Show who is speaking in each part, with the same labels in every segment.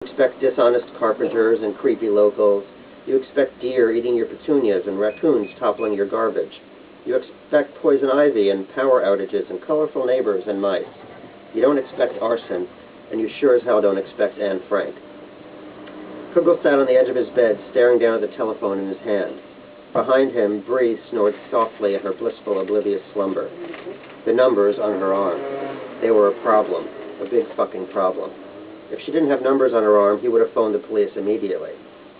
Speaker 1: You expect dishonest carpenters and creepy locals. You expect deer eating your petunias and raccoons toppling your garbage. You expect poison ivy and power outages and colorful neighbors and mice. You don't expect arson, and you sure as hell don't expect Anne Frank. Kugel sat on the edge of his bed, staring down at the telephone in his hand. Behind him, Bree snored softly in her blissful, oblivious slumber. The numbers on her arm. They were a problem. A big fucking problem. If she didn't have numbers on her arm, he would have phoned the police immediately.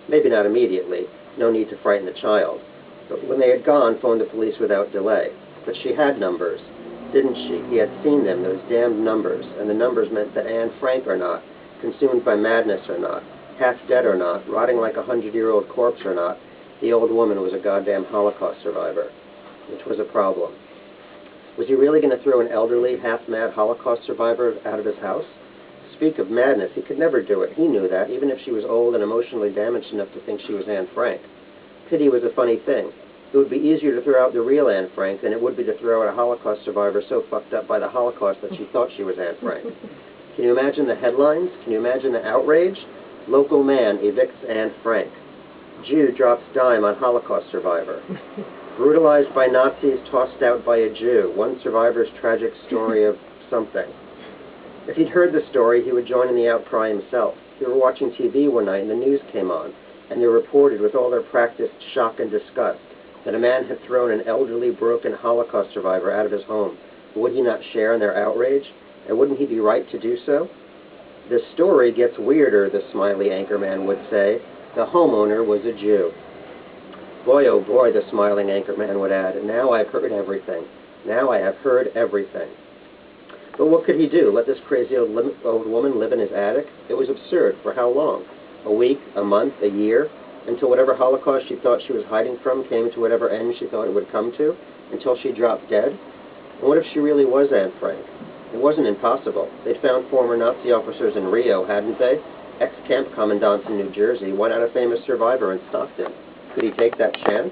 Speaker 1: Maybe not immediately. No need to frighten the child. But when they had gone, phoned the police without delay. But she had numbers, didn't she? He had seen them, those damned numbers, and the numbers meant that Anne Frank or not, consumed by madness or not, half dead or not, rotting like a 100-year-old corpse or not, the old woman was a goddamn Holocaust survivor, which was a problem. Was he really going to throw an elderly, half-mad Holocaust survivor out of his house? Speak of madness, he could never do it. He knew that, even if she was old and emotionally damaged enough to think she was Anne Frank. Pity was a funny thing. It would be easier to throw out the real Anne Frank than it would be to throw out a Holocaust survivor so fucked up by the Holocaust that she thought she was Anne Frank. Can you imagine the headlines? Can you imagine the outrage? Local man evicts Anne Frank. Jew drops dime on Holocaust survivor. Brutalized by Nazis, tossed out by a Jew. One survivor's tragic story of something. If he'd heard the story, he would join in the outcry himself. We were watching TV one night and the news came on, and they reported with all their practiced shock and disgust that a man had thrown an elderly, broken Holocaust survivor out of his home. Would he not share in their outrage? And wouldn't he be right to do so? The story gets weirder, the smiley anchorman would say. The homeowner was a Jew. Boy, oh boy, the smiling anchorman would add, now I've heard everything. Now I have heard everything. But what could he do? Let this crazy old woman live in his attic? It was absurd. For how long? A week? A month? A year? Until whatever Holocaust she thought she was hiding from came to whatever end she thought it would come to? Until she dropped dead? And what if she really was Anne Frank? It wasn't impossible. They'd found former Nazi officers in Rio, hadn't they? Ex-camp commandants in New Jersey. Why not a famous survivor in Stockton? Could he take that chance?